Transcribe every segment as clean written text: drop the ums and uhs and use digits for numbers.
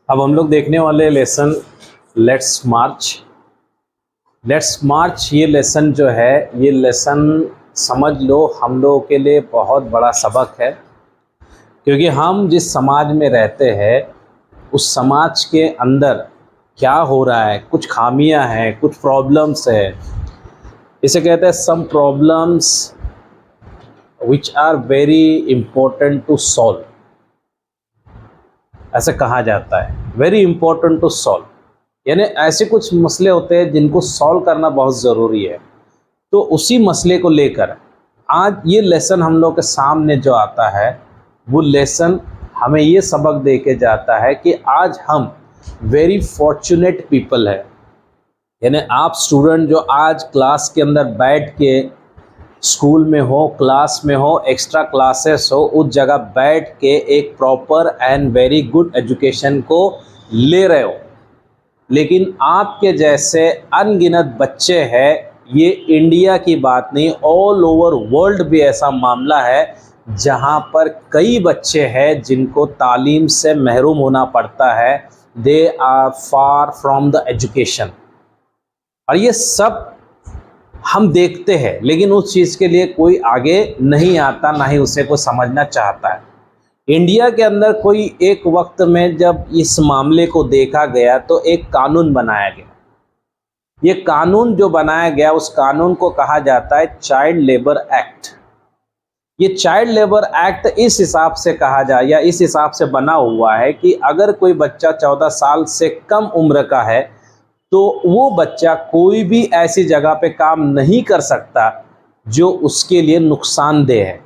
अब हम लोग देखने वाले लेसन लेट्स मार्च। ये लेसन जो है, ये लेसन समझ लो हम लोगों के लिए बहुत बड़ा सबक है, क्योंकि हम जिस समाज में रहते हैं उस समाज के अंदर क्या हो रहा है, कुछ खामियां हैं, कुछ प्रॉब्लम्स है। इसे कहते हैं some problems which are very important to solve. ऐसे कहा जाता है, वेरी इम्पोर्टेंट टू सॉल्व, यानी ऐसे कुछ मसले होते हैं जिनको सॉल्व करना बहुत ज़रूरी है। तो उसी मसले को लेकर आज ये लेसन हम लोग के सामने जो आता है, वो लेसन हमें ये सबक दे के जाता है कि आज हम वेरी फॉर्चुनेट पीपल है। यानी आप स्टूडेंट जो आज क्लास के अंदर बैठ के, स्कूल में हो, क्लास में हो, एक्स्ट्रा क्लासेस हो, उस जगह बैठ के एक proper and very good education को ले रहे हो। लेकिन आपके जैसे अनगिनत बच्चे हैं, ये इंडिया की बात नहीं, ऑल ओवर वर्ल्ड भी ऐसा मामला है जहाँ पर कई बच्चे हैं जिनको तालीम से महरूम होना पड़ता है। They are far from the education. और ये सब हम देखते हैं, लेकिन उस चीज़ के लिए कोई आगे नहीं आता, ना ही उसे कोई समझना चाहता है। इंडिया के अंदर कोई एक वक्त में जब इस मामले को देखा गया तो एक कानून बनाया गया। ये कानून जो बनाया गया, उस कानून को कहा जाता है चाइल्ड लेबर एक्ट। ये चाइल्ड लेबर एक्ट इस हिसाब से कहा जाए या इस हिसाब से बना हुआ है कि अगर कोई बच्चा 14 साल से कम उम्र का है तो वो बच्चा कोई भी ऐसी जगह पे काम नहीं कर सकता जो उसके लिए नुकसानदेह है।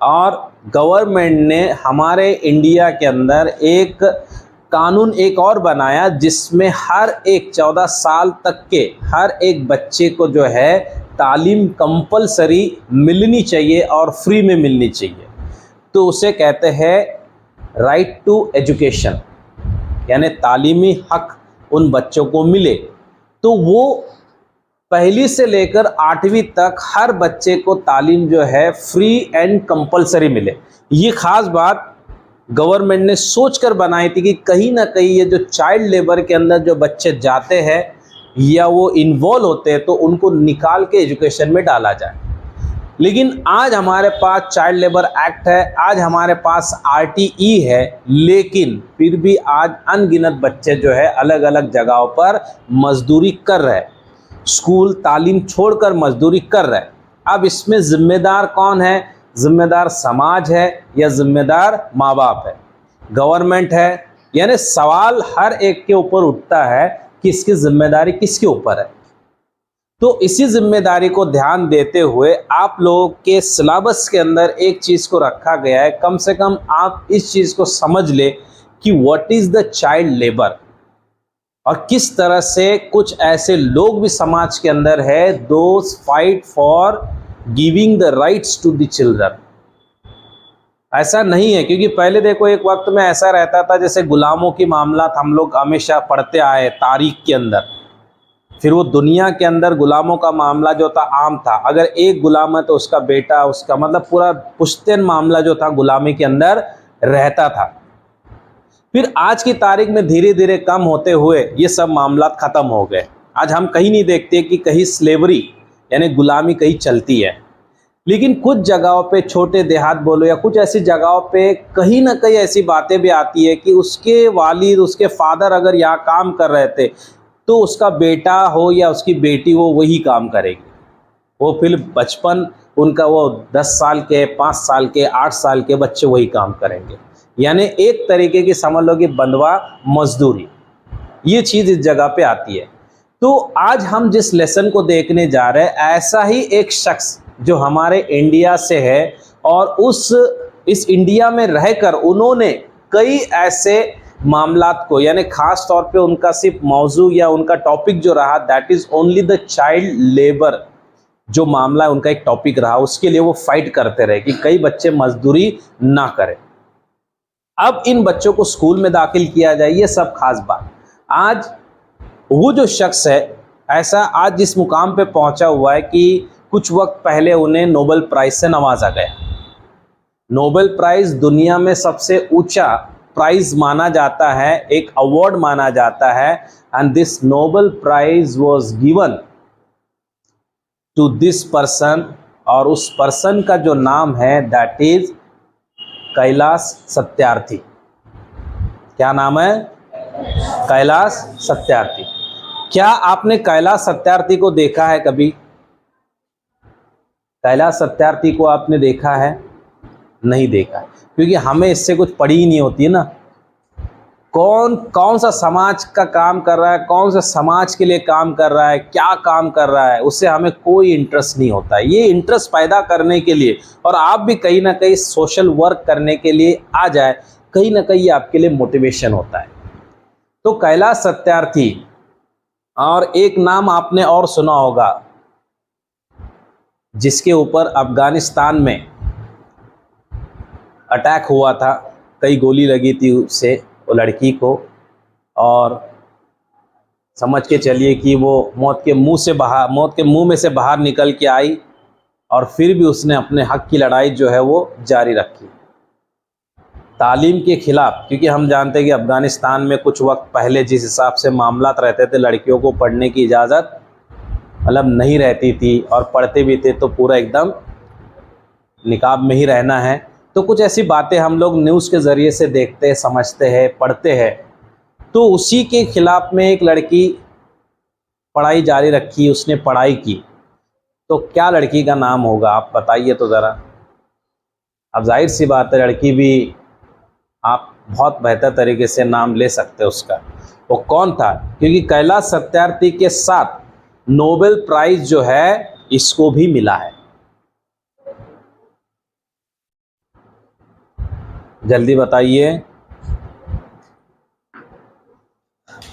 और गवर्नमेंट ने हमारे इंडिया के अंदर एक कानून एक और बनाया, जिसमें हर एक 14 साल तक के हर एक बच्चे को जो है तालीम कंपलसरी मिलनी चाहिए और फ्री में मिलनी चाहिए। तो उसे कहते हैं राइट टू एजुकेशन, यानी तालीमी हक उन बच्चों को मिले। तो वो पहली से लेकर 8वीं तक हर बच्चे को तालीम जो है फ्री एंड कंपलसरी मिले। ये ख़ास बात गवर्नमेंट ने सोचकर बनाई थी कि कहीं ना कहीं ये जो चाइल्ड लेबर के अंदर जो बच्चे जाते हैं या वो इन्वॉल्व होते हैं तो उनको निकाल के एजुकेशन में डाला जाए। लेकिन आज हमारे पास चाइल्ड लेबर एक्ट है, आज हमारे पास RTE है, लेकिन फिर भी आज अनगिनत बच्चे जो है अलग अलग जगहों पर मजदूरी कर रहे हैं, स्कूल तालीम छोड़कर मजदूरी कर रहे हैं। अब इसमें जिम्मेदार कौन है? जिम्मेदार समाज है या जिम्मेदार माँ बाप है, गवर्नमेंट है? यानी सवाल हर एक के ऊपर उठता है कि इसकी जिम्मेदारी किसके ऊपर है। तो इसी जिम्मेदारी को ध्यान देते हुए आप लोगों के सिलेबस के अंदर एक चीज़ को रखा गया है, कम से कम आप इस चीज़ को समझ ले कि what is the child labour, और किस तरह से कुछ ऐसे लोग भी समाज के अंदर है those fight for giving the rights to the children. ऐसा नहीं है, क्योंकि पहले देखो एक वक्त में ऐसा रहता था जैसे गुलामों की मामला हम लोग हमेशा पढ़ते आए तारीख के अंदर। फिर वो दुनिया के अंदर गुलामों का मामला जो था आम था, अगर एक गुलाम है तो उसका बेटा, उसका मतलब पूरा पुश्तैन मामला जो था गुलामी के अंदर रहता था। फिर आज की तारीख में धीरे धीरे कम होते हुए ये सब मामला ख़त्म हो गए। आज हम कहीं नहीं देखते कि कहीं स्लेवरी यानी गुलामी कहीं चलती है, लेकिन कुछ जगहों पे, छोटे देहात बोलो या कुछ ऐसी जगहों पे कहीं ना कहीं ऐसी बातें भी आती है कि उसके वालिद, उसके फादर अगर यहाँ काम कर रहे थे तो उसका बेटा हो या उसकी बेटी वो वही काम करेगी। वो फिर बचपन उनका वो 10 साल के, 5 साल के, 8 साल के बच्चे वही काम करेंगे। यानी एक तरीके की समझ लो कि बंधवा मजदूरी, ये चीज़ इस जगह पे आती है। तो आज हम जिस लेसन को देखने जा रहे हैं, ऐसा ही एक शख्स जो हमारे इंडिया से है और इस इंडिया में रहकर उन्होंने कई ऐसे मामलात को, यानी ख़ास तौर पे उनका सिर्फ मौजू या उनका टॉपिक जो रहा that is only the child labour, जो मामला है उनका एक टॉपिक रहा, उसके लिए वो फाइट करते रहे कि कई बच्चे मजदूरी ना करें। अब इन बच्चों को स्कूल में दाखिल किया जाए, ये सब खास बात। आज वो जो शख्स है ऐसा आज जिस मुकाम पे पहुंचा हुआ है कि कुछ वक्त पहले उन्हें नोबेल प्राइज़ से नवाजा गया। नोबेल प्राइज़ दुनिया में सबसे ऊंचा प्राइज माना जाता है, एक अवार्ड माना जाता है, and this Nobel prize was given to this person, और उस पर्सन का जो नाम है दैट इज कैलाश सत्यार्थी। क्या नाम है? कैलाश सत्यार्थी। क्या आपने कैलाश सत्यार्थी को देखा है कभी? कैलाश सत्यार्थी को आपने देखा है? नहीं देखा, क्योंकि हमें इससे कुछ पड़ी ही नहीं होती है ना। कौन सा समाज का काम कर रहा है, कौन सा समाज के लिए काम कर रहा है, क्या काम कर रहा है, उससे हमें कोई इंटरेस्ट नहीं होता है। ये इंटरेस्ट पैदा करने के लिए, और आप भी कहीं ना कहीं सोशल वर्क करने के लिए आ जाए, कहीं ना कहीं आपके लिए मोटिवेशन होता है। तो कैलाश सत्यार्थी, और एक नाम आपने और सुना होगा जिसके ऊपर अफगानिस्तान में अटैक हुआ था, कई गोली लगी थी उससे, वो लड़की को, और समझ के चलिए कि वो मौत के मुंह में से बाहर निकल के आई, और फिर भी उसने अपने हक की लड़ाई जो है वो जारी रखी तालीम के खिलाफ। क्योंकि हम जानते हैं कि अफगानिस्तान में कुछ वक्त पहले जिस हिसाब से मामलात रहते थे, लड़कियों को पढ़ने की इजाज़त मतलब नहीं रहती थी, और पढ़ते भी थे तो पूरा एकदम निकाब में ही रहना है। तो कुछ ऐसी बातें हम लोग न्यूज़ के ज़रिए से देखते हैं, समझते हैं, पढ़ते हैं। तो उसी के खिलाफ में एक लड़की पढ़ाई जारी रखी, उसने पढ़ाई की। तो क्या लड़की का नाम होगा, आप बताइए तो ज़रा। अब जाहिर सी बात है, लड़की भी आप बहुत बेहतर तरीके से नाम ले सकते हैं उसका। वो कौन था? क्योंकि कैलाश सत्यार्थी के साथ नोबेल प्राइज जो है इसको भी मिला है। जल्दी बताइए।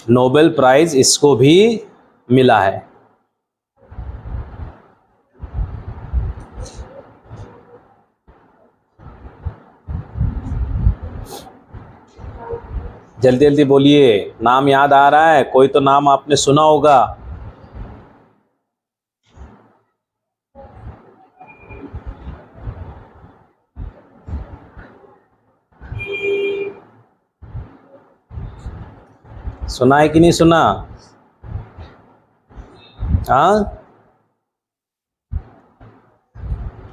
नोबेल प्राइज इसको भी मिला है। जल्दी जल्दी बोलिए, नाम याद आ रहा है? कोई तो नाम आपने सुना होगा। सुना है कि नहीं सुना? हाँ,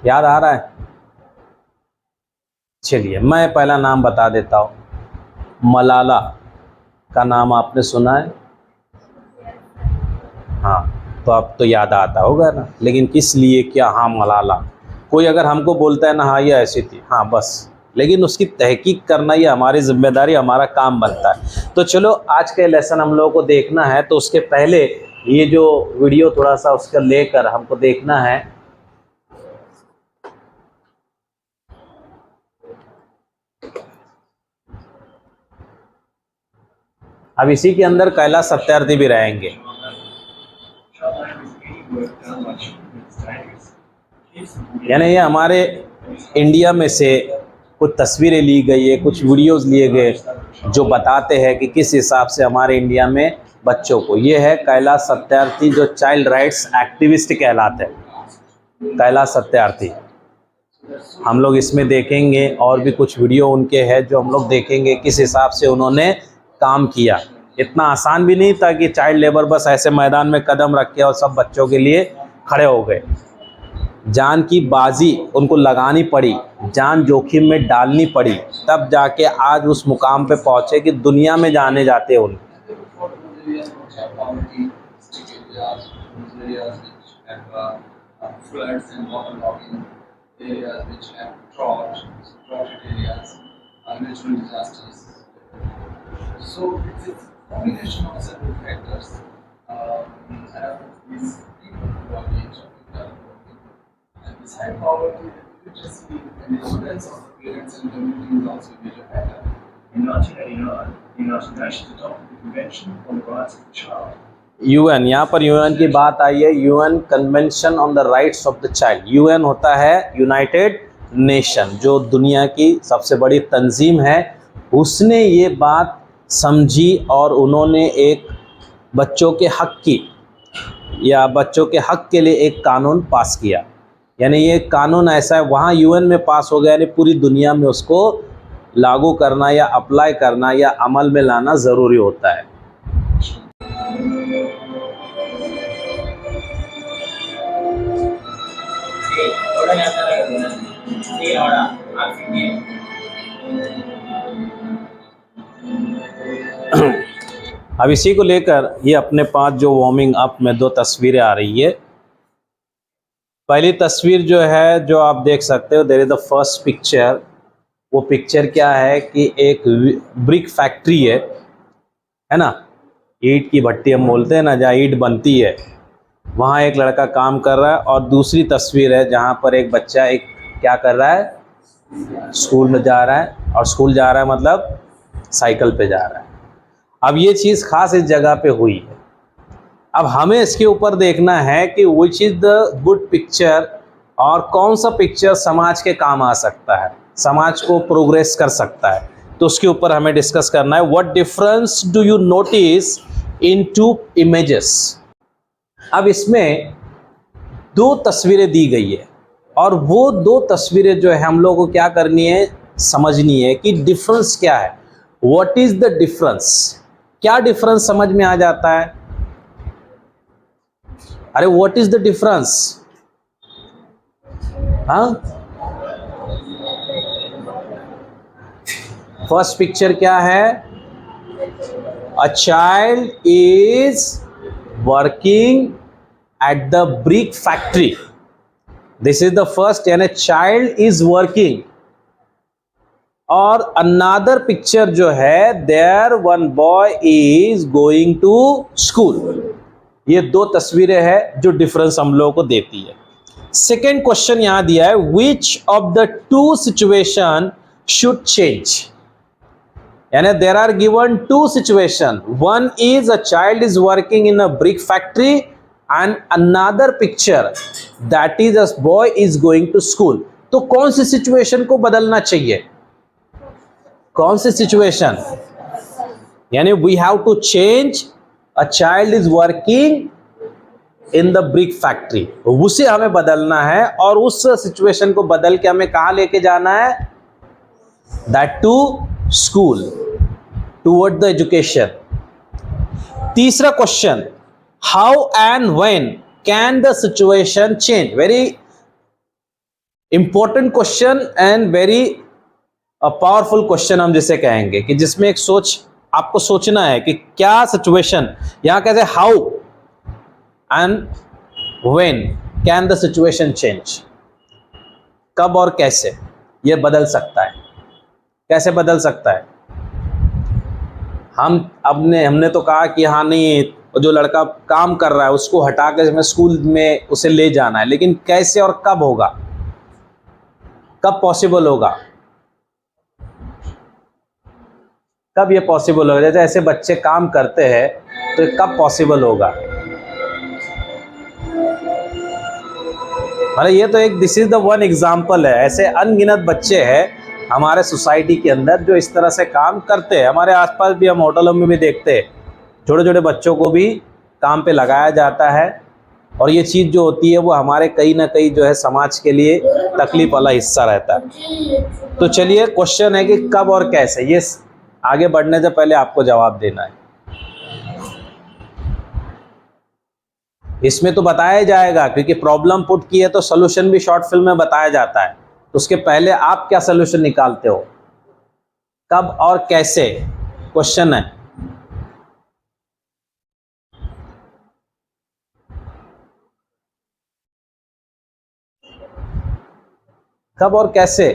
याद आ रहा है? चलिए मैं पहला नाम बता देता हूँ। मलाला का नाम आपने सुना है? हाँ, तो अब तो याद आता होगा ना। लेकिन किस लिए, क्या? हाँ, मलाला। कोई अगर हमको बोलता है ना, हाँ ये ऐसी थी, हाँ बस, लेकिन उसकी तहकीक करना ये हमारी जिम्मेदारी, हमारा काम बनता है। तो चलो आज के लेसन हम लोगों को देखना है, तो उसके पहले ये जो वीडियो थोड़ा सा उसका लेकर हमको देखना है। अब इसी के अंदर कैलाश सत्यार्थी भी रहेंगे। यानी ये हमारे इंडिया में से कुछ तस्वीरें ली गई है, कुछ वीडियोस लिए गए जो बताते हैं कि किस हिसाब से हमारे इंडिया में बच्चों को, ये है कैलाश सत्यार्थी जो चाइल्ड राइट्स एक्टिविस्ट कहलाते हैं, कैलाश सत्यार्थी। हम लोग इसमें देखेंगे और भी कुछ वीडियो उनके हैं जो हम लोग देखेंगे किस हिसाब से उन्होंने काम किया। इतना आसान भी नहीं था कि चाइल्ड लेबर बस ऐसे मैदान में कदम रख के और सब बच्चों के लिए खड़े हो गए। जान की बाजी उनको लगानी पड़ी, जान जोखिम में डालनी पड़ी, तब जाके आज उस मुकाम पे पहुँचे कि दुनिया में जाने जाते हैं उनको। So it's a combination of several factors. These people who are being and this high poverty and literacy and ignorance of the parents and community is also a major factor. In 1989, the United Nations adopted the Convention on the Rights of the Child. UN, यहाँ पर UN की बात आई है, UN convention on the rights of the child. UN होता है United nation, जो दुनिया की सबसे बड़ी तंजीम है। उसने ये बात समझी और उन्होंने एक बच्चों के हक की, या बच्चों के हक के लिए एक कानून पास किया। यानी ये कानून ऐसा है, वहाँ यूएन में पास हो गया, यानी पूरी दुनिया में उसको लागू करना या अप्लाई करना या अमल में लाना ज़रूरी होता है। अब इसी को लेकर ये अपने पास जो वार्मिंग अप में 2 तस्वीरें आ रही है। पहली तस्वीर जो है, जो आप देख सकते हो, there is the first picture. वो पिक्चर क्या है कि एक ब्रिक फैक्ट्री है ना, ईंट की भट्टी हम बोलते हैं ना, जहाँ ईंट बनती है, वहाँ एक लड़का काम कर रहा है। और दूसरी तस्वीर है जहाँ पर एक बच्चा एक क्या कर रहा है, स्कूल में जा रहा है। और स्कूल जा रहा है मतलब साइकिल पे जा रहा है। अब ये चीज़ खास इस जगह पे हुई है। अब हमें इसके ऊपर देखना है कि which is the good picture, और कौन सा पिक्चर समाज के काम आ सकता है, समाज को प्रोग्रेस कर सकता है। तो उसके ऊपर हमें डिस्कस करना है। What difference do you notice in 2 images. अब इसमें 2 तस्वीरें दी गई है, और वो 2 तस्वीरें जो है हम लोगों को क्या करनी है, समझनी है कि डिफरेंस क्या है। व्हाट इज़ द डिफरेंस, क्या डिफरेंस समझ में आ जाता है। अरे व्हाट इज द डिफरेंस, हाँ। फर्स्ट पिक्चर क्या है, a child is working at the brick factory. This is the first, यानी चाइल्ड इज वर्किंग। और अनदर पिक्चर जो है, there one boy is going to school. ये 2 तस्वीरें हैं जो डिफरेंस हम लोगों को देती है। सेकेंड क्वेश्चन यहां दिया है, which of the 2 situation should change. यानी there are given 2 situation, one is a child is working in a brick factory and another picture that is a boy is going to school. तो कौन सी situation को बदलना चाहिए, कौन सी situation, यानी we have to change a child is working in the brick factory, उसे हमें बदलना है। और उस सिचुएशन को बदल के हमें कहां लेके जाना है, that to school, toward the education. तीसरा question, how and when can the situation change. Very important question and very powerful question हम जिसे कहेंगे, कि जिसमें एक सोच आपको सोचना है कि क्या सिचुएशन, यहां कहते हैं how and when can the situation change, कब और कैसे ये बदल सकता है, कैसे बदल सकता है। हमने तो कहा कि हाँ नहीं, जो लड़का काम कर रहा है उसको हटा के हमें स्कूल में उसे ले जाना है, लेकिन कैसे और कब होगा, कब पॉसिबल होगा, कब ये पॉसिबल होगा। जैसे ऐसे बच्चे काम करते हैं तो कब पॉसिबल होगा। अरे ये तो एक this is the one example है। ऐसे अनगिनत बच्चे हैं हमारे सोसाइटी के अंदर जो इस तरह से काम करते हैं। हमारे आसपास भी, हम होटलों में भी देखते हैं, छोटे छोटे बच्चों को भी काम पे लगाया जाता है। और ये चीज़ जो होती है वो हमारे कहीं ना कहीं जो है समाज के लिए तकलीफ वाला हिस्सा रहता है। तो चलिए, क्वेश्चन है कि कब और कैसे, ये आगे बढ़ने से पहले आपको जवाब देना है। इसमें तो बताया जाएगा, क्योंकि प्रॉब्लम पुट की है तो सॉल्यूशन भी शॉर्ट फिल्म में बताया जाता है। तो उसके पहले आप क्या सॉल्यूशन निकालते हो, कब और कैसे, क्वेश्चन है। कब और कैसे,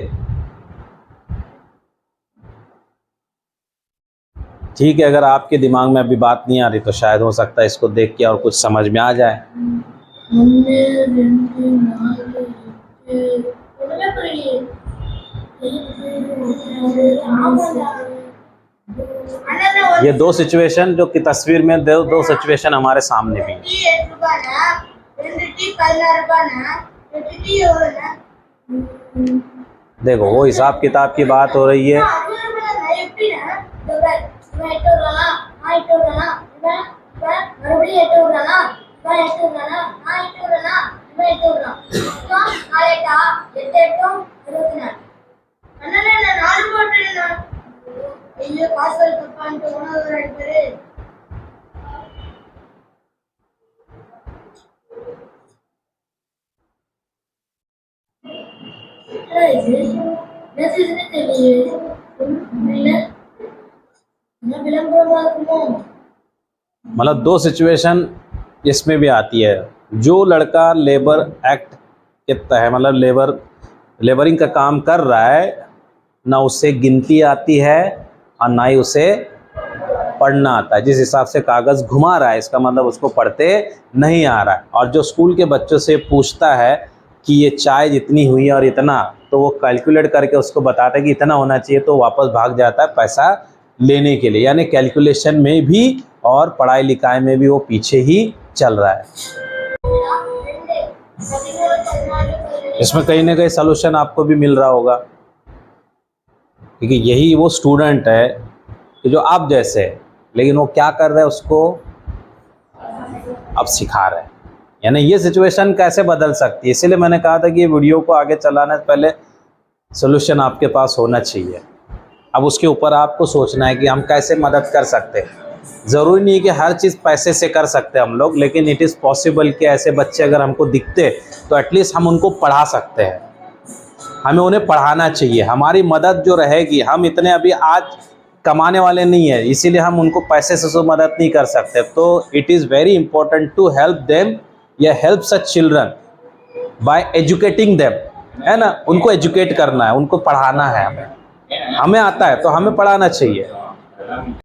ठीक है। अगर आपके दिमाग में अभी बात नहीं आ रही तो शायद हो सकता है इसको देख के और कुछ समझ में आ जाए। ये 2 सिचुएशन जो कि तस्वीर में, दो सिचुएशन हमारे सामने भी है। देखो, वो हिसाब किताब की बात हो रही है। అన్న నేను నాలుగు కొట్టినా అయ్యో పాస్వర్డ్ తప్ప అంటే ఓనర్ అడిగారే ఇది మెసేజ్ ని తెలియదు ना विलंब मतलब दो सिचुएशन इसमें भी आती है। जो लड़का लेबर एक्ट के तहत मतलब लेबरिंग का काम कर रहा है, ना उसे गिनती आती है और ना ही उसे पढ़ना आता है। जिस हिसाब से कागज़ घुमा रहा है इसका मतलब उसको पढ़ते नहीं आ रहा है। और जो स्कूल के बच्चों से पूछता है कि ये चाय जितनी हुई और इतना, तो वो कैलकुलेट करके उसको बताता है कि इतना होना चाहिए, तो वापस भाग जाता है पैसा लेने के लिए। यानी कैलकुलेशन में भी और पढ़ाई लिखाई में भी वो पीछे ही चल रहा है। इसमें कहीं ना कहीं सलूशन आपको भी मिल रहा होगा, क्योंकि यही वो स्टूडेंट है कि जो आप जैसे है, लेकिन वो क्या कर रहे हैं उसको अब सिखा रहे हैं। यानी ये सिचुएशन कैसे बदल सकती है, इसीलिए मैंने कहा था कि ये वीडियो को आगे चलाने से पहले सलूशन आपके पास होना चाहिए। अब उसके ऊपर आपको सोचना है कि हम कैसे मदद कर सकते हैं। ज़रूरी नहीं कि हर चीज़ पैसे से कर सकते हैं हम लोग, लेकिन इट इज़ पॉसिबल कि ऐसे बच्चे अगर हमको दिखते तो एटलीस्ट हम उनको पढ़ा सकते हैं। हमें उन्हें पढ़ाना चाहिए। हमारी मदद जो रहेगी, हम इतने अभी आज कमाने वाले नहीं है, इसीलिए हम उनको पैसे से तो मदद नहीं कर सकते। तो it is very important to help them या help such children by educating them, है ना। उनको एजुकेट करना है, उनको पढ़ाना है। हमें आता है तो हमें पढ़ाना चाहिए।